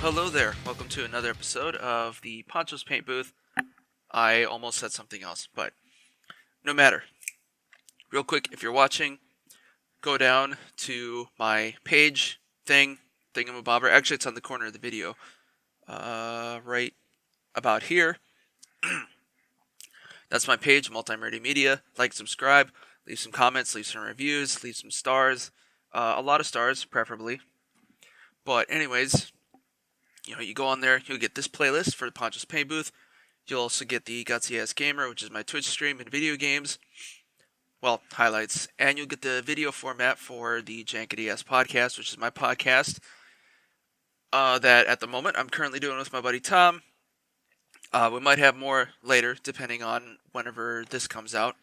hello there. Welcome to another episode of the Poncho's Paint Booth. I almost said something else, but no matter. Real quick, if you're watching, go down to my page thingamabobber. Actually, it's on the corner of the video. Right about here. That's my page, Multi-Murdy Media. Like, subscribe, leave some comments, leave some reviews, leave some stars. A lot of stars, preferably. But anyways, you go on there, you'll get this playlist for the Poncho's Paint Booth. You'll also get the Gutsy Ass Gamer, which is my Twitch stream and video games. Well, highlights. And you'll get the video format for the Jankety Ass Podcast, which is my podcast. That at the moment I'm currently doing with my buddy Tom. We might have more later, depending on whenever this comes out.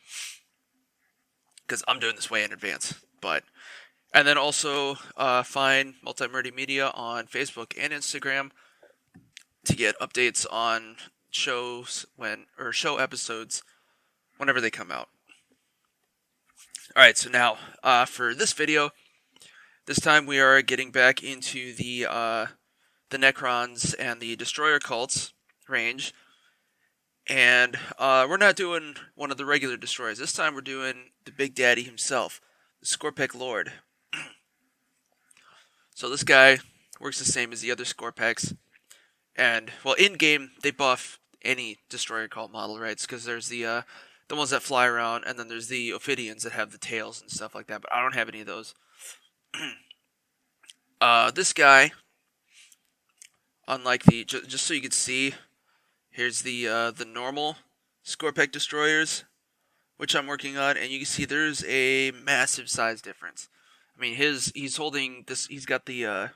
Because I'm doing this way in advance. And then also find Multi-Murdy Media on Facebook and Instagram to get updates on show episodes whenever they come out. Alright, so now for this video, this time we are getting back into the Necrons and the Destroyer cults range. And we're not doing one of the regular destroyers. This time we're doing the Big Daddy himself, the Skorpekh Lord. So this guy works the same as the other Skorpechs. And, well, in-game, they buff any Destroyer cult model, right? Because there's the ones that fly around, and then there's the Ophidians that have the tails and stuff like that. But I don't have any of those. This guy, unlike the... Just so you can see, here's the normal Skorpekh Destroyers, which I'm working on. And you can see there's a massive size difference. I mean, he's holding this, he's got the,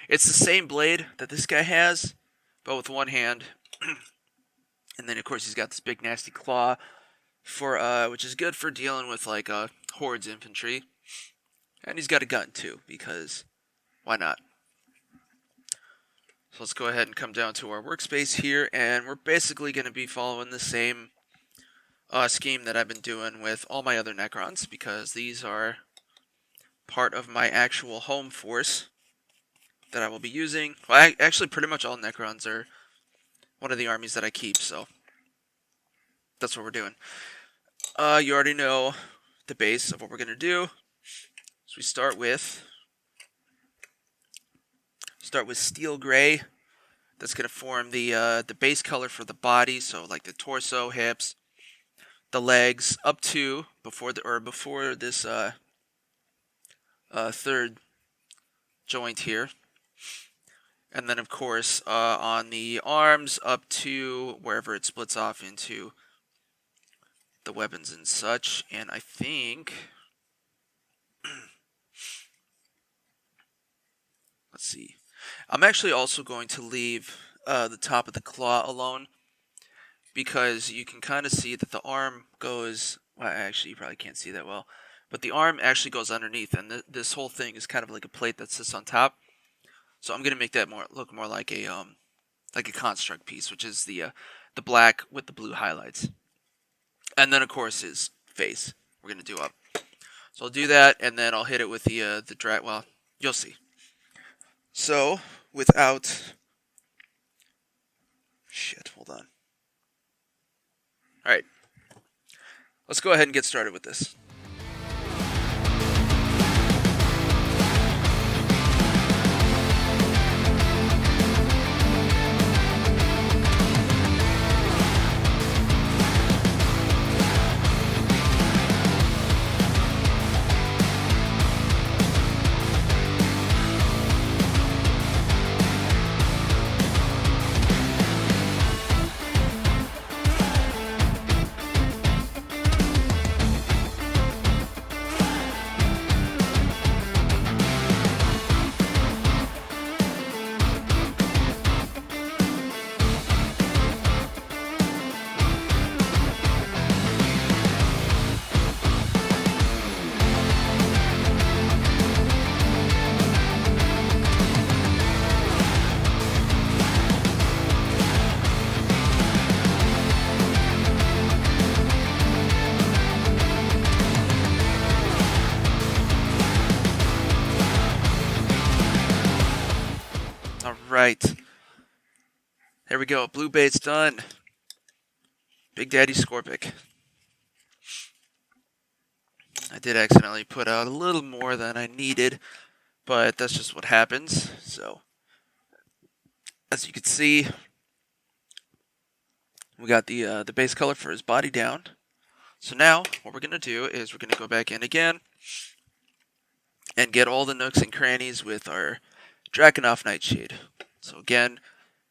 it's the same blade that this guy has, but with one hand. And then, of course, he's got this big nasty claw, which is good for dealing with, like, hordes infantry. And he's got a gun, too, because why not? So let's go ahead and come down to our workspace here, and we're basically going to be following the same scheme that I've been doing with all my other Necrons, because these are part of my actual home force that I will be using. Well, actually, pretty much all Necrons are one of the armies that I keep, so that's what we're doing. You already know the base of what we're going to do. So we start with steel gray. That's going to form the base color for the body, so like the torso, hips, the legs, up to before this third joint here. And then, of course, on the arms up to wherever it splits off into the weapons and such. And I think... let's see. I'm actually also going to leave the top of the claw alone, because you can kind of see that the arm goes... Well, actually, you probably can't see that well. But the arm actually goes underneath, and this whole thing is kind of like a plate that sits on top. So I'm gonna make that look more like a construct piece, which is the black with the blue highlights. And then, of course, his face we're gonna do up. So I'll do that, and then I'll hit it with the drag. Well, you'll see. So without hold on. All right, let's go ahead and get started with this. Alright. There we go. Blue bait's done. Big Daddy Skorpekh. I did accidentally put out a little more than I needed, but that's just what happens. So, as you can see, we got the base color for his body down. So now, what we're going to do is we're going to go back in again and get all the nooks and crannies with our Drakenhof Nightshade. So again,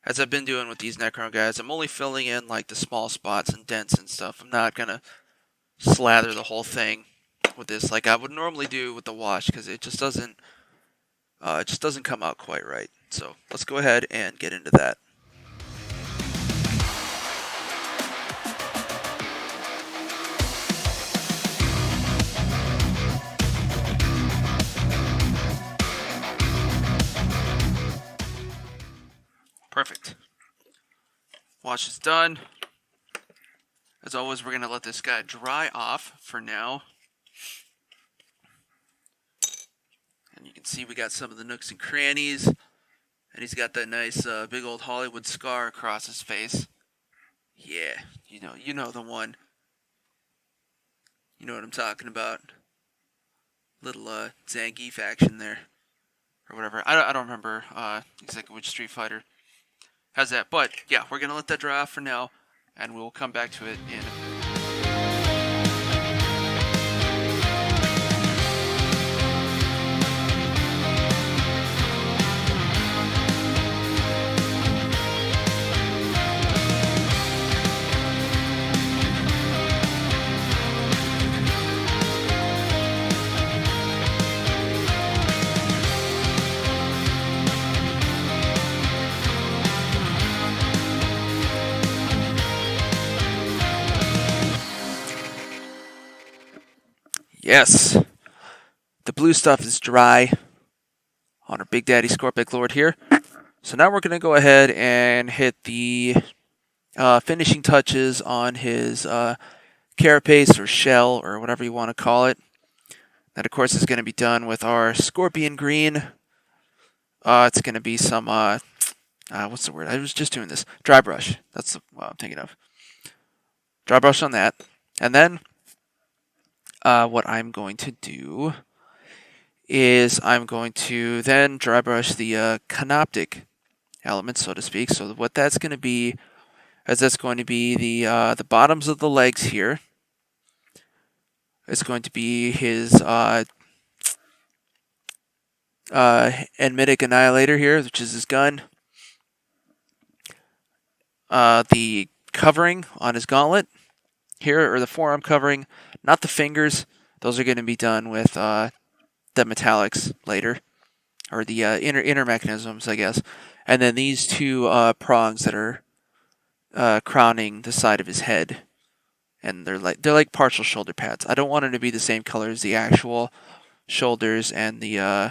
as I've been doing with these Necron guys, I'm only filling in like the small spots and dents and stuff. I'm not going to slather the whole thing with this like I would normally do with the wash, because it just doesn't come out quite right. So let's go ahead and get into that. Perfect. Wash is done. As always, we're going to let this guy dry off for now. And you can see we got some of the nooks and crannies. And he's got that nice big old Hollywood scar across his face. Yeah, you know the one. You know what I'm talking about. Little Zangief action there. Or whatever. I don't remember exactly which Street Fighter has that. But yeah, we're going to let that dry off for now. And we'll come back to it in Yes, the blue stuff is dry on our Big Daddy Skorpekh Lord here. So now we're going to go ahead and hit the finishing touches on his carapace or shell or whatever you want to call it. That, of course, is going to be done with our Scorpion Green. It's going to be some, what's the word? I was just doing this. Dry brush. That's what I'm thinking of. Dry brush on that. And then what I'm going to do is I'm going to then dry brush the canoptic element, so to speak. So what that's going to be is that's going to be the bottoms of the legs here. It's going to be his Enmitic Annihilator here, which is his gun. The covering on his gauntlet here, or the forearm covering, not the fingers. Those are going to be done with the metallics later, or the inner mechanisms, I guess. And then these two prongs that are crowning the side of his head, and they're like partial shoulder pads. I don't want them to be the same color as the actual shoulders and the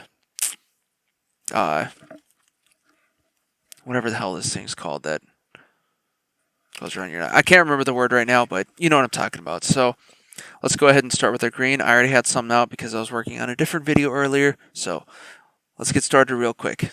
whatever the hell this thing's called that goes around your neck. I can't remember the word right now, but you know what I'm talking about. So let's go ahead and start with our green. I already had some out because I was working on a different video earlier. So let's get started real quick.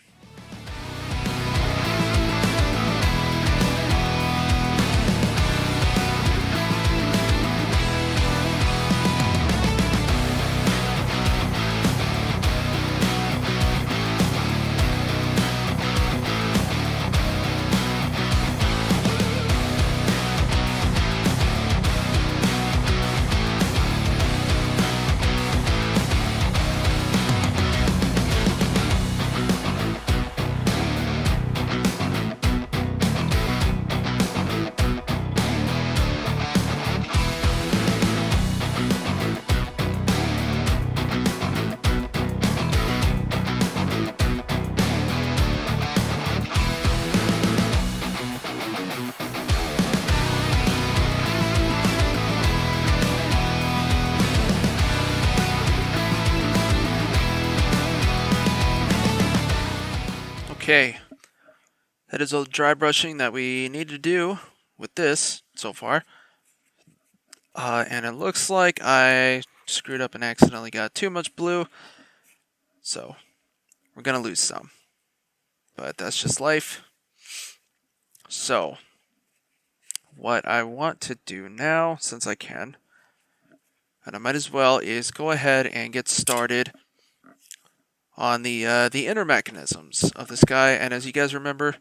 Okay, that is all the dry brushing that we need to do with this so far. And it looks like I screwed up and accidentally got too much blue, so we're going to lose some. but that's just life. So, what I want to do now, since I can, and I might as well, is go ahead and get started on the inner mechanisms of this guy. And as you guys remember,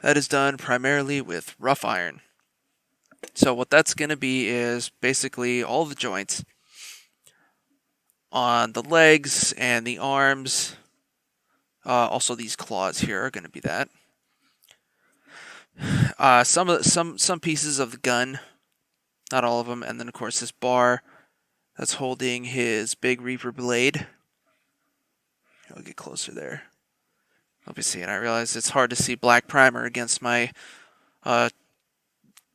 that is done primarily with rough iron. So what that's going to be is basically all the joints on the legs and the arms. Also, these claws here are going to be that. Some pieces of the gun, not all of them, and then of course this bar that's holding his big Reaper blade. I'll get closer there. I'll be seeing. I realize it's hard to see black primer against my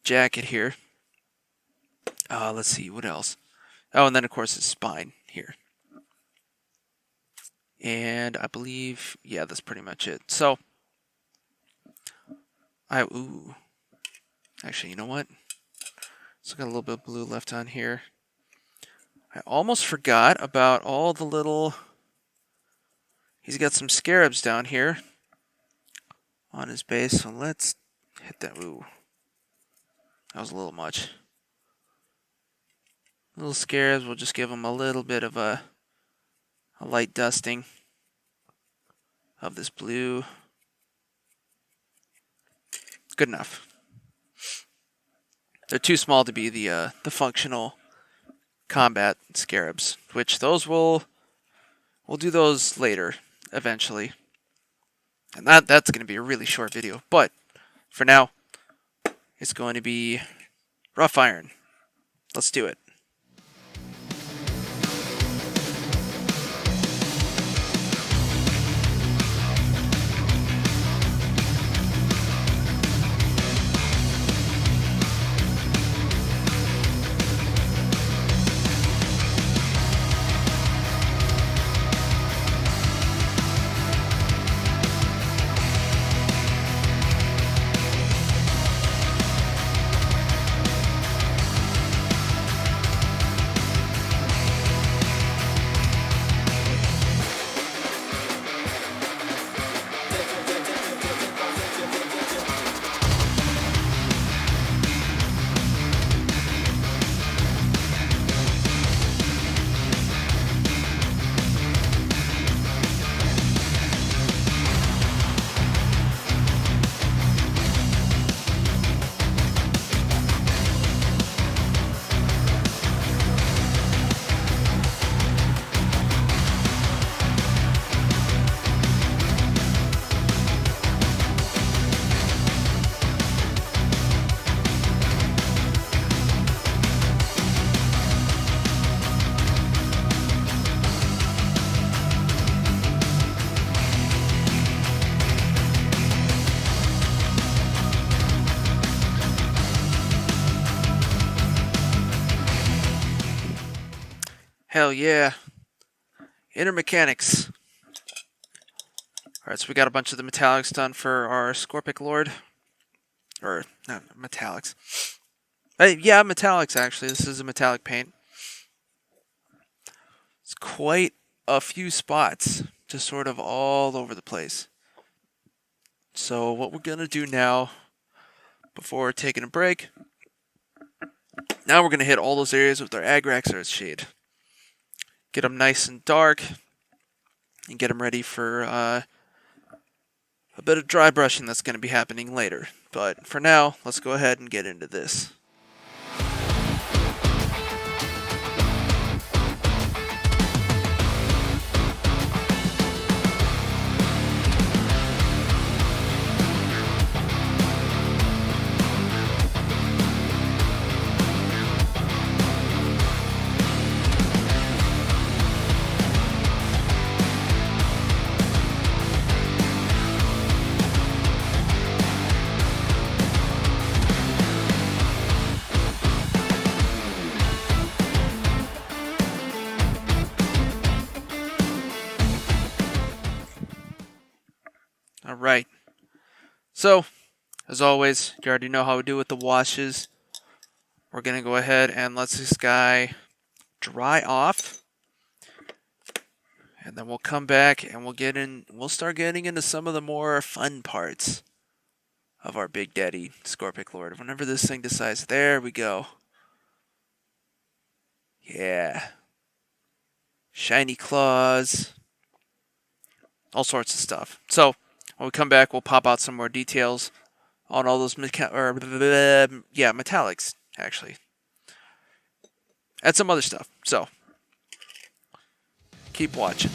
jacket here. Let's see, what else? Oh, and then of course his spine here. And I believe, yeah, that's pretty much it. So, actually, you know what? Still got a little bit of blue left on here. I almost forgot about all the little... He's got some scarabs down here on his base, so let's hit that. Ooh, that was a little much. Little scarabs, we'll just give him a little bit of a light dusting of this blue. Good enough. They're too small to be the functional combat scarabs, which those we'll do those later, eventually. And that's going to be a really short video, but for now, it's going to be rough iron. Let's do it. Hell yeah. Inner mechanics. Alright, so we got a bunch of the metallics done for our Skorpekh Lord. Or, not metallics. Yeah, metallics actually. This is a metallic paint. It's quite a few spots, just sort of all over the place. So what we're going to do now, before taking a break, now we're going to hit all those areas with our Aggrex Earth Shade. Get them nice and dark, and get them ready for a bit of dry brushing that's going to be happening later. But for now, let's go ahead and get into this. Alright, so, as always, you already know how we do with the washes. We're going to go ahead and let this guy dry off. And And then we'll come back and we'll start getting into some of the more fun parts of our Big Daddy Skorpekh Lord. Whenever this thing decides, there we go. Yeah. Shiny claws. All sorts of stuff. So, when we come back, we'll pop out some more details on all those metallics, actually. And some other stuff. So, keep watching.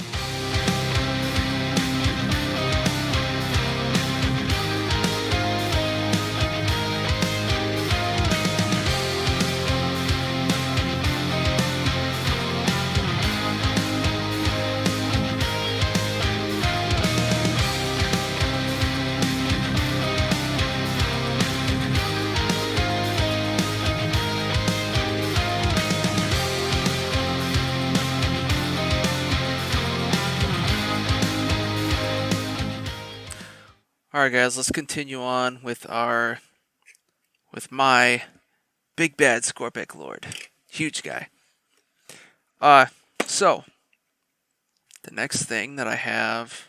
Alright guys, let's continue on with my big bad Skorpekh Lord. Huge guy. So the next thing that I have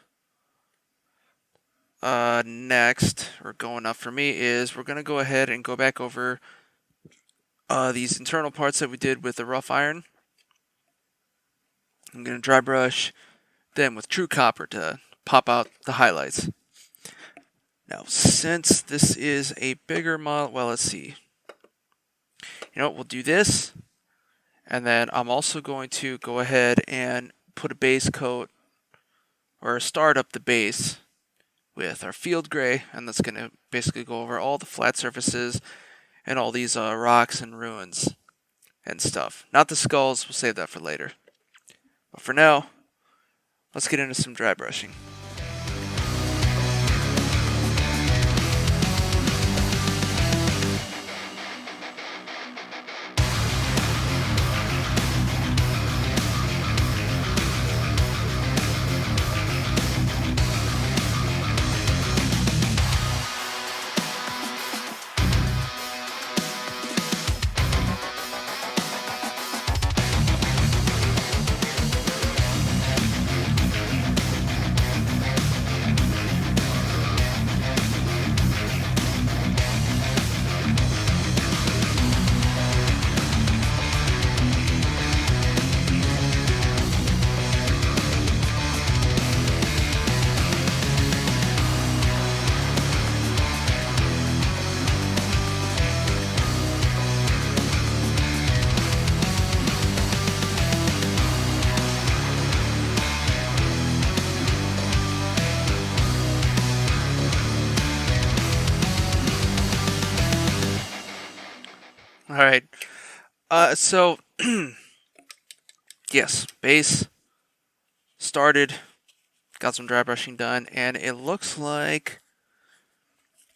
next, or going up for me, is we're gonna go ahead and go back over these internal parts that we did with the rough iron. I'm gonna dry brush them with true copper to pop out the highlights. Now, since this is a bigger model, well, let's see. You know what, we'll do this. And then I'm also going to go ahead and put a base coat, or start up the base with our field gray. And that's going to basically go over all the flat surfaces and all these rocks and ruins and stuff. Not the skulls, we'll save that for later. But for now, let's get into some dry brushing. Alright, so, yes, base, started, got some dry brushing done, and it looks like,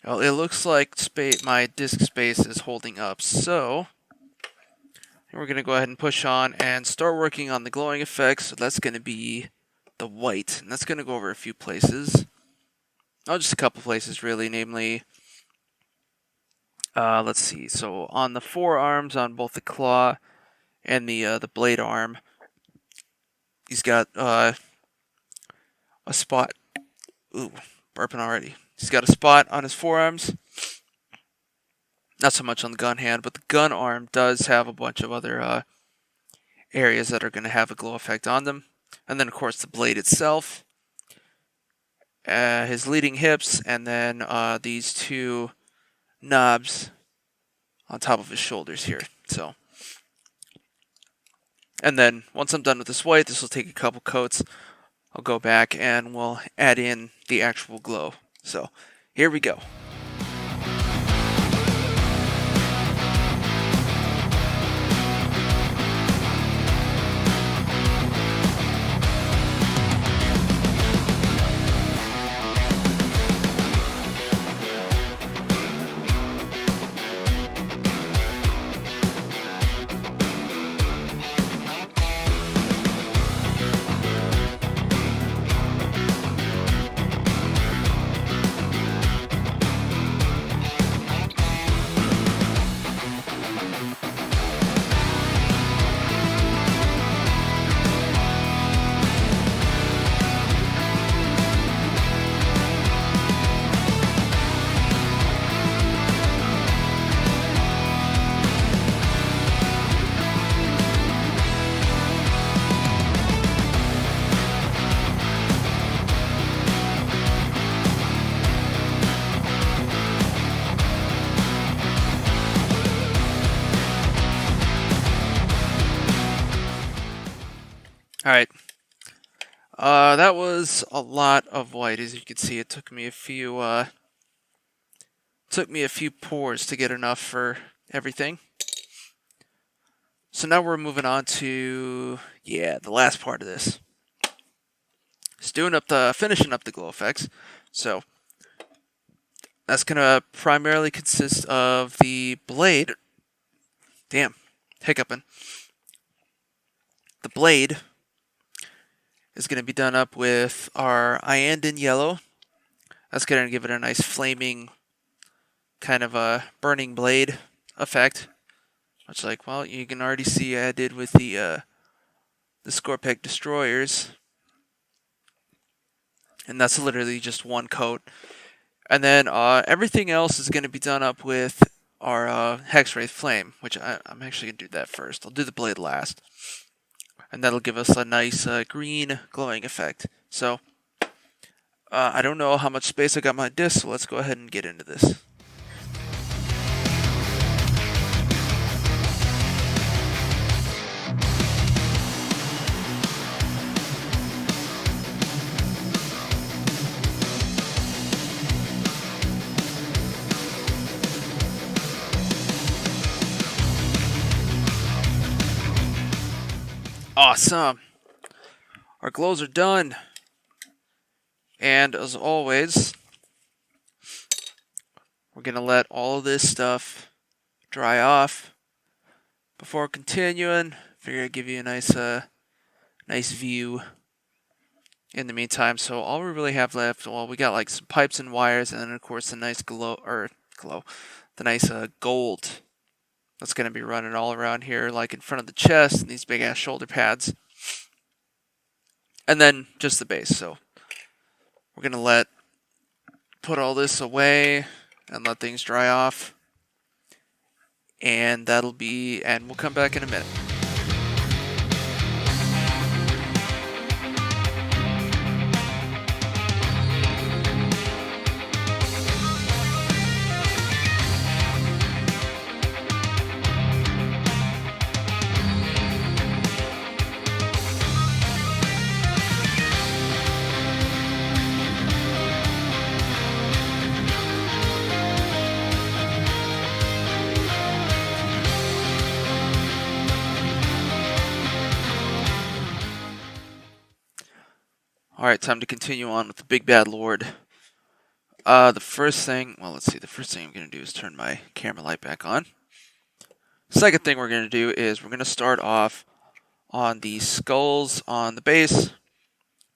well, my disk space is holding up, so, we're going to go ahead and push on and start working on the glowing effects. So that's going to be the white, and that's going to go over a few places, just a couple places really, namely, let's see. So on the forearms, on both the claw and the blade arm, he's got a spot. Ooh, burping already. He's got a spot on his forearms. Not so much on the gun hand, but the gun arm does have a bunch of other areas that are going to have a glow effect on them. And then, of course, the blade itself, his leading hips, and then these two knobs on top of his shoulders here. So, and then once I'm done with this white, this will take a couple coats. I'll go back and we'll add in the actual glow. So here we go. Alright. That was a lot of white. As you can see, it took me a few pours to get enough for everything. So now we're moving on to the last part of this. It's finishing up the glow effects. So that's gonna primarily consist of the blade. Damn, hiccuping. The blade is going to be done up with our Iandin yellow. That's going to give it a nice flaming, kind of a burning blade effect. Much like, well, you can already see I did with the Skorpekh destroyers. And that's literally just one coat. And then everything else is going to be done up with our Hexwraith Flame, which I'm actually going to do that first. I'll do the blade last. And that'll give us a nice green glowing effect. So, I don't know how much space I got on my disc, so let's go ahead and get into this. Awesome! Our glows are done. And as always, we're going to let all of this stuff dry off before continuing. Figure I'd give you a nice view in the meantime. So all we really have left, well, we got like some pipes and wires, and then of course the nice the nice gold that's going to be running all around here, like in front of the chest and these big ass shoulder pads. And then just the base. So we're going to put all this away and let things dry off. And we'll come back in a minute. Alright, time to continue on with the Big Bad Lord. The first thing I'm going to do is turn my camera light back on. Second thing we're going to do is we're going to start off on the skulls on the base,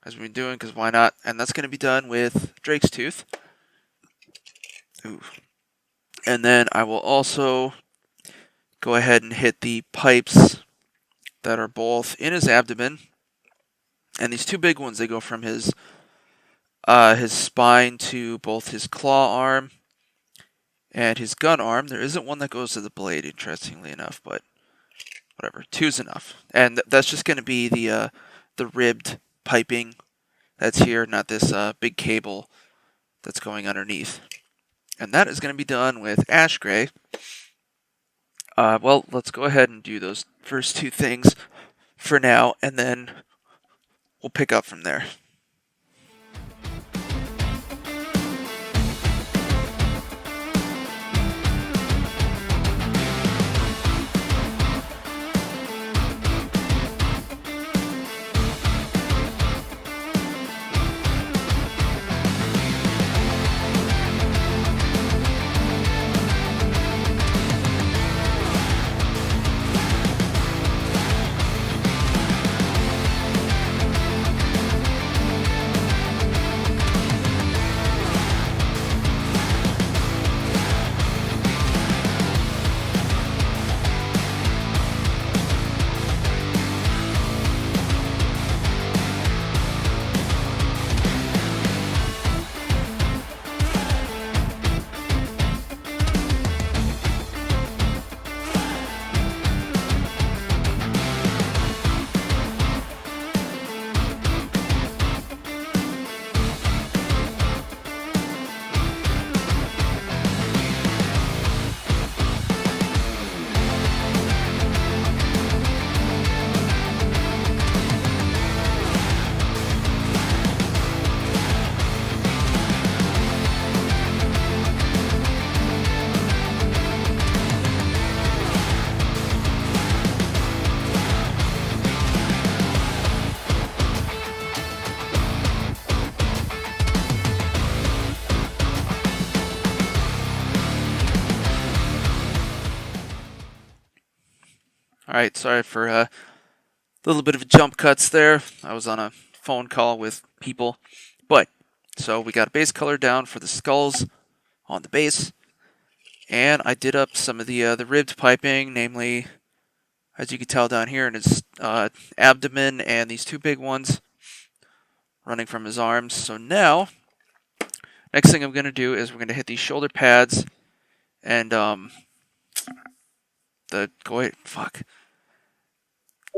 as we've been doing, because why not? And that's going to be done with Drake's Tooth. Ooh. And then I will also go ahead and hit the pipes that are both in his abdomen. And these two big ones, they go from his spine to both his claw arm and his gun arm. There isn't one that goes to the blade, interestingly enough, but whatever. Two's enough. And that's just going to be the ribbed piping that's here, not this big cable that's going underneath. And that is going to be done with ash gray. Well, let's go ahead and do those first two things for now, and then we'll pick up from there. Alright, sorry for a little bit of jump cuts there. I was on a phone call with people. But, so we got a base color down for the skulls on the base. And I did up some of the ribbed piping, namely, as you can tell down here in his abdomen and these two big ones running from his arms. So now, next thing I'm going to do is we're going to hit these shoulder pads and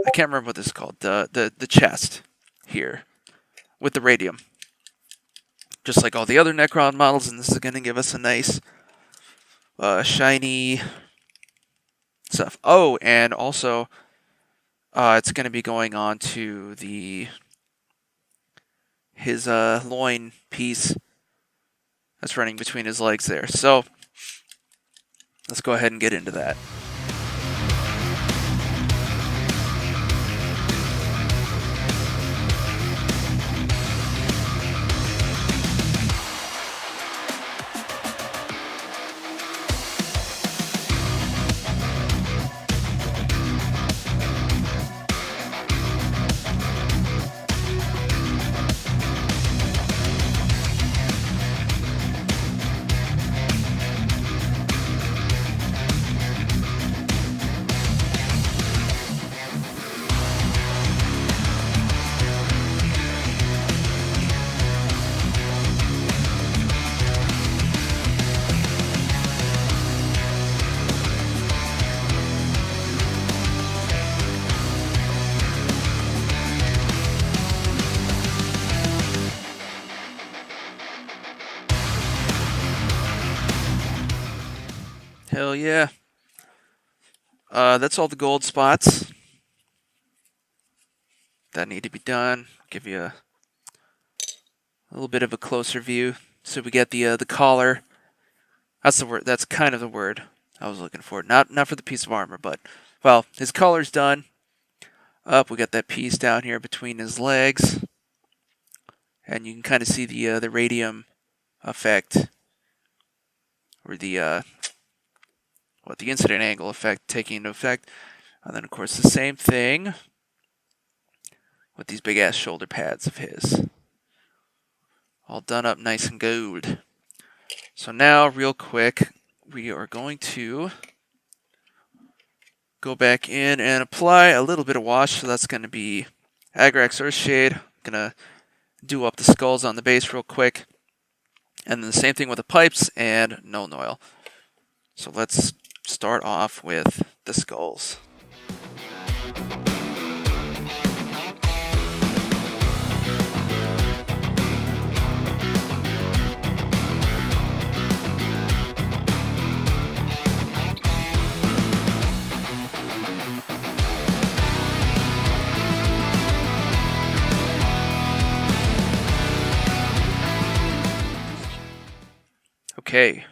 I can't remember what this is called. The chest here with the radium. Just like all the other Necron models, and this is going to give us a nice shiny stuff. Oh, and also it's going to be going on to his loin piece that's running between his legs there. So let's go ahead and get into that. Hell yeah. That's all the gold spots that need to be done. Give you a little bit of a closer view. So we get the collar. That's the word. That's kind of the word I was looking for. Not for the piece of armor, but well, his collar's done. Up, we got that piece down here between his legs, and you can kind of see the radium effect, or the incident angle effect taking into effect. And then, of course, the same thing with these big-ass shoulder pads of his. All done up nice and gold. So now, real quick, we are going to go back in and apply a little bit of wash. So that's going to be Aggrex Earthshade. Going to do up the skulls on the base real quick. And then the same thing with the pipes and Nuln Oil. So let's start off with the skulls. Okay,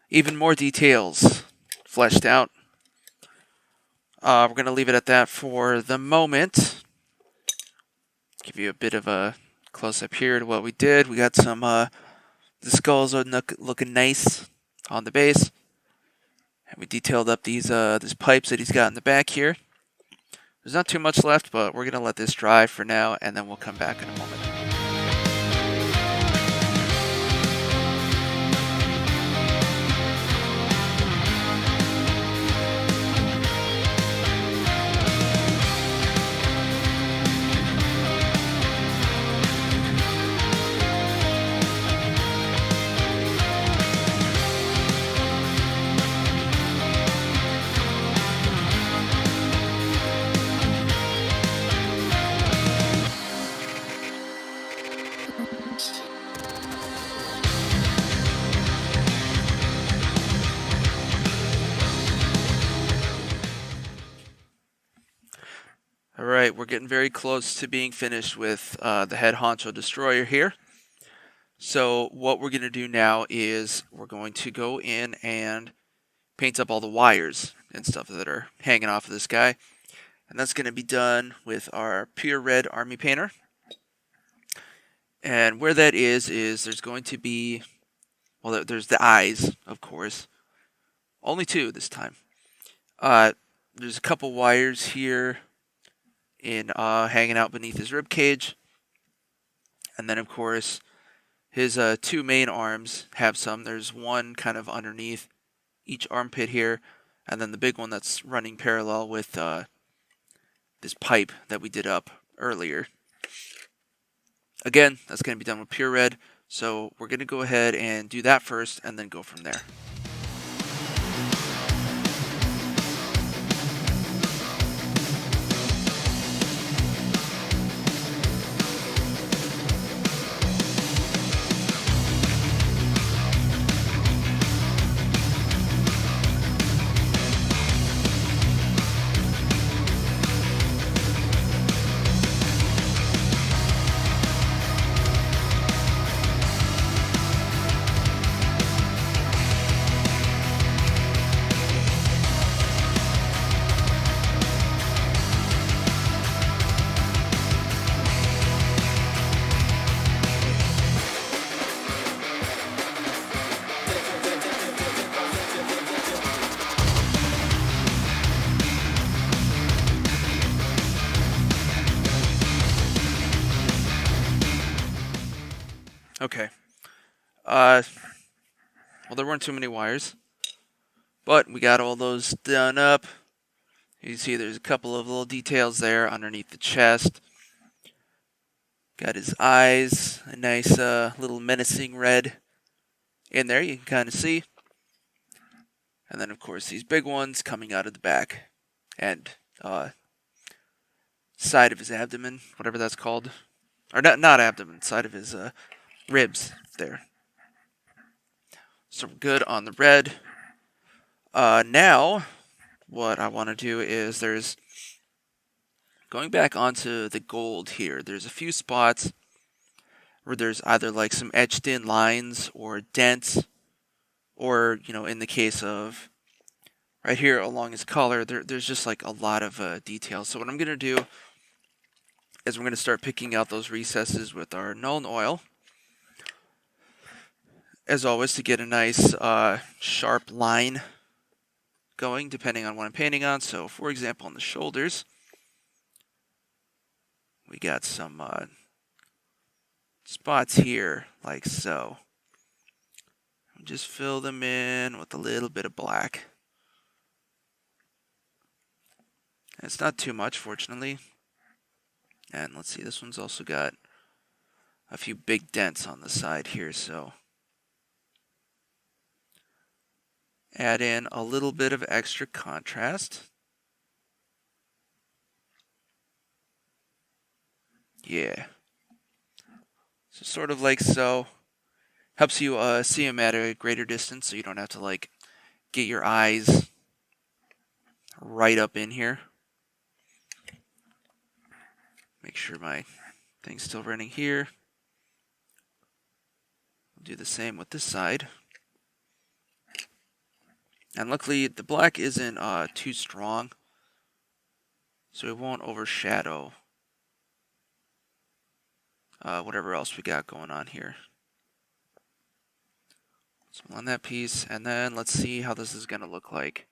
even more details fleshed out. We're going to leave it at that for the moment. Give you a bit of a close-up here to what we did. We got some, the skulls are looking nice on the base. And we detailed up these pipes that he's got in the back here. There's not too much left, but we're going to let this dry for now, and then we'll come back in a moment. Alright, we're getting very close to being finished with the head honcho destroyer here. So what we're going to do now is we're going to go in and paint up all the wires and stuff that are hanging off of this guy. And that's going to be done with our pure red army painter. And where that is there's going to be, well, there's the eyes, of course. Only two this time. there's a couple wires here in hanging out beneath his rib cage, and then of course his two main arms have some. There's one kind of underneath each armpit here, and then the big one that's running parallel with this pipe that we did up earlier. Again, that's going to be done with pure red, so we're going to go ahead and do that first and then go from there. Okay. Well, there weren't too many wires, but we got all those done up. You can see there's a couple of little details there underneath the chest. Got his eyes, a nice little menacing red in there, you can kind of see. And then, of course, these big ones coming out of the back and side of his abdomen, whatever that's called. Or not abdomen, side of his ribs there. So we're good on the red. Now, what I want to do is there's going back onto the gold here. There's a few spots where there's either like some etched in lines or dents, or, you know, in the case of right here along his collar, there's just like a lot of details. So what I'm going to do is we're going to start picking out those recesses with our Nuln Oil. As always, to get a nice sharp line going, depending on what I'm painting on. So, for example, on the shoulders, we got some spots here, like so. Just fill them in with a little bit of black. It's not too much, fortunately. And let's see, this one's also got a few big dents on the side here, so add in a little bit of extra contrast. Yeah. So sort of like so. Helps you see him at a greater distance, so you don't have to like get your eyes right up in here. Make sure my thing's still running here. I'll do the same with this side. And luckily, the black isn't too strong, so it won't overshadow whatever else we got going on here. So on that piece, and then let's see how this is going to look like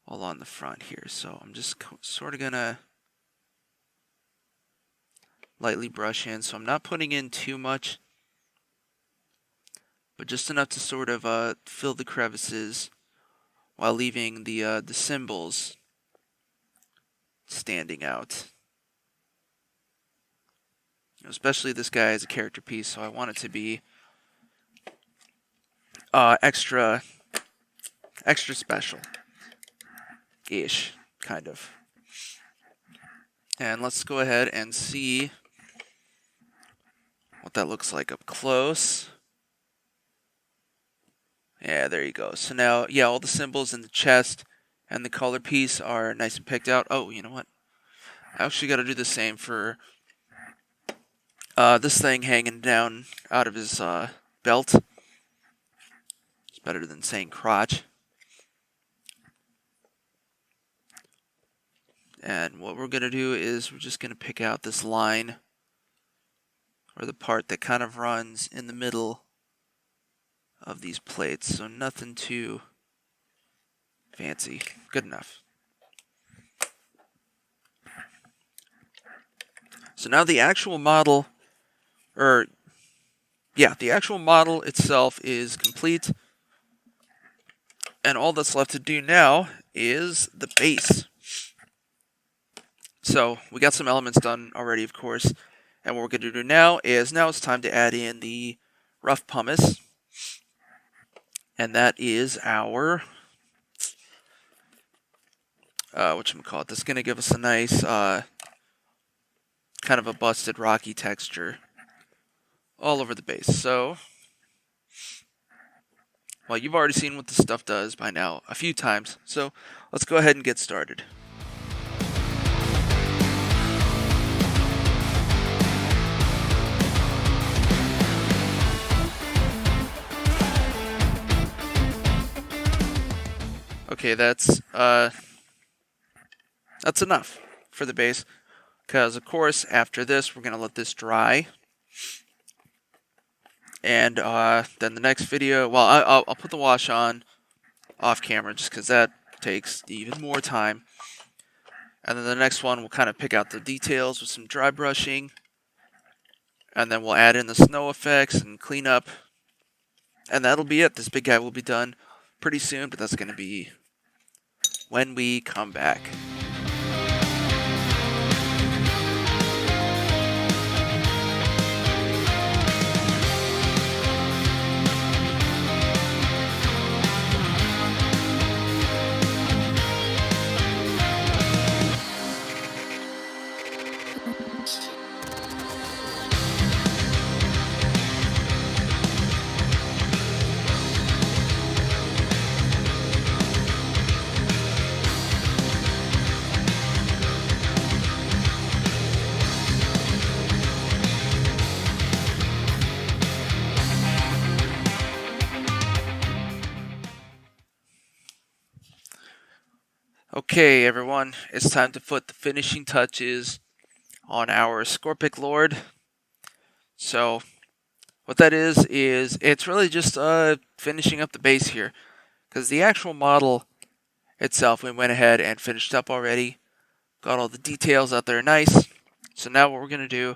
all on the front here. So I'm just sort of going to lightly brush in, so I'm not putting in too much, but just enough to sort of fill the crevices while leaving the symbols standing out. Especially this guy is a character piece, so I want it to be extra special-ish, kind of. And let's go ahead and see what that looks like up close. Yeah, there you go. So now, yeah, all the symbols in the chest and the collar piece are nice and picked out. Oh, you know what? I actually got to do the same for this thing hanging down out of his belt. It's better than saying crotch. And what we're going to do is we're just going to pick out this line, or the part that kind of runs in the middle of these plates. So nothing too fancy. Good enough. So now the actual model, the actual model itself is complete. And all that's left to do now is the base. So we got some elements done already, of course. And what we're going to do now it's time to add in the rough pumice. And that is our, whatchamacallit, that's going to give us a nice, kind of a busted rocky texture all over the base. So, well, you've already seen what this stuff does by now a few times. So let's go ahead and get started. Okay, that's enough for the base, because of course after this we're gonna let this dry, and then the next video, well, I'll put the wash on off camera just because that takes even more time, and then the next one we'll kind of pick out the details with some dry brushing, and then we'll add in the snow effects and clean up, and that'll be it. This big guy will be done pretty soon, but that's gonna be when we come back. Okay, everyone, it's time to put the finishing touches on our Skorpekh Lord. So, what that is it's really just finishing up the base here, because the actual model itself we went ahead and finished up already, got all the details out there nice. So now what we're going to do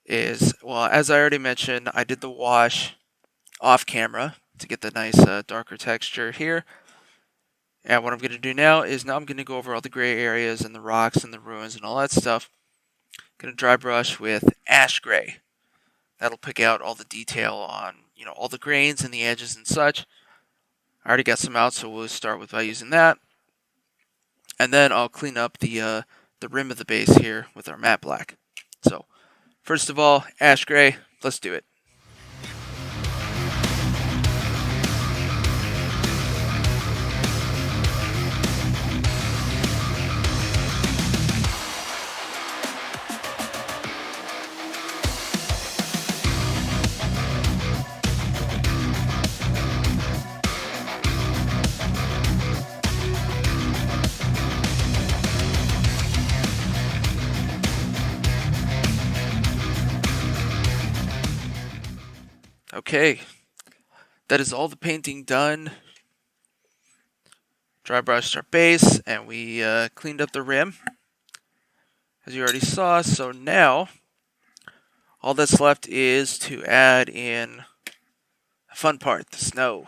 is, well, as I already mentioned, I did the wash off camera to get the nice darker texture here. And what I'm going to do now is I'm going to go over all the gray areas and the rocks and the ruins and all that stuff. I'm going to dry brush with ash gray. That'll pick out all the detail on, all the grains and the edges and such. I already got some out, so we'll start by using that. And then I'll clean up the rim of the base here with our matte black. So, first of all, ash gray, let's do it. Okay, that is all the painting done. Dry brushed our base, and we cleaned up the rim, as you already saw. So now, all that's left is to add in the fun part, the snow.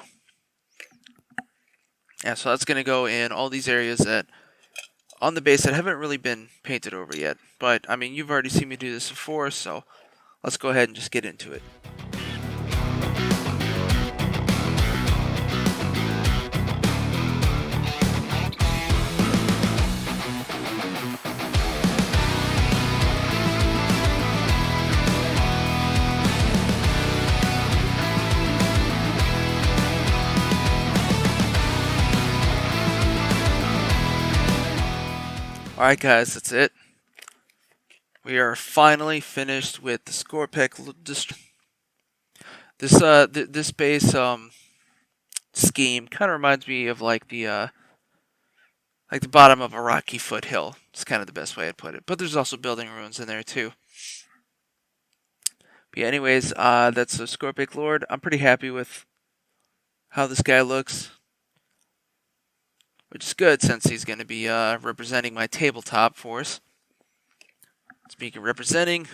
Yeah, so that's going to go in all these areas that on the base that haven't really been painted over yet. But, I mean, you've already seen me do this before, so let's go ahead and just get into it. Alright guys, that's it. We are finally finished with the Skorpekh this base scheme kind of reminds me of like the bottom of a rocky foothill. It's kind of the best way I'd put it. But there's also building ruins in there too. But yeah, anyways, that's the Skorpekh Lord. I'm pretty happy with how this guy looks, which is good since he's going to be representing my tabletop for us. speaking, representing.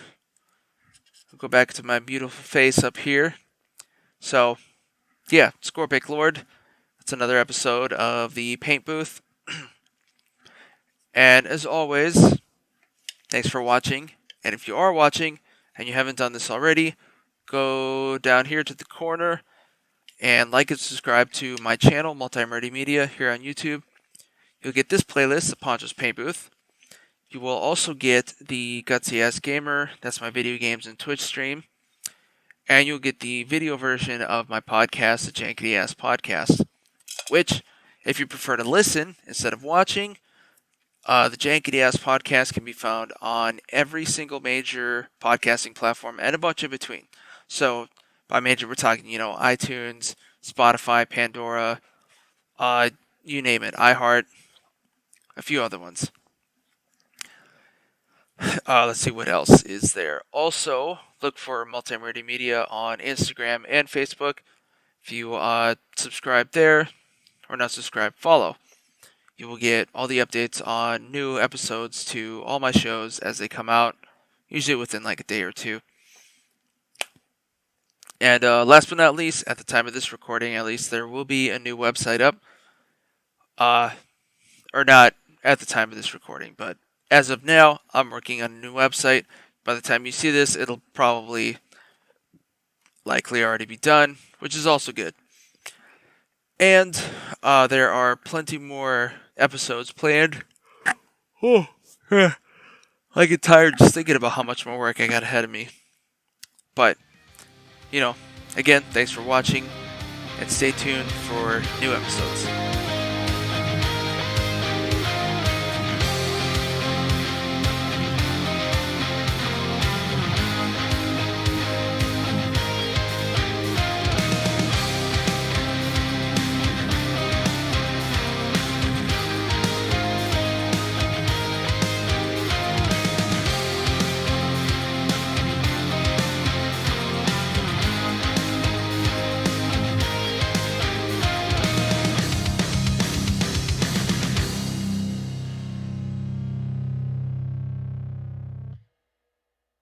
I'll go back to my beautiful face up here. So, yeah, Skorpekh Lord. That's another episode of the Paint Booth. And as always, thanks for watching. And if you are watching and you haven't done this already, go down here to the corner and like and subscribe to my channel, Multi-Murdy Media, here on YouTube. You'll get this playlist, the Poncho's Paint Booth. You will also get the Gutsy Ass Gamer, that's my video games and Twitch stream. And you'll get the video version of my podcast, the Jankety Ass Podcast, which, if you prefer to listen instead of watching, the Jankety Ass Podcast can be found on every single major podcasting platform and a bunch in between. So, by major, we're talking, iTunes, Spotify, Pandora, you name it, iHeart, a few other ones. Let's see what else is there. Also, look for Multi-Murdy Media on Instagram and Facebook. If you subscribe there, or not subscribe, follow. You will get all the updates on new episodes to all my shows as they come out, usually within like a day or two. And last but not least, at the time of this recording, at least, there will be a new website up. Or not at the time of this recording, but as of now, I'm working on a new website. By the time you see this, it'll probably likely already be done, which is also good. And there are plenty more episodes planned. I get tired just thinking about how much more work I got ahead of me. But, again, thanks for watching, and stay tuned for new episodes.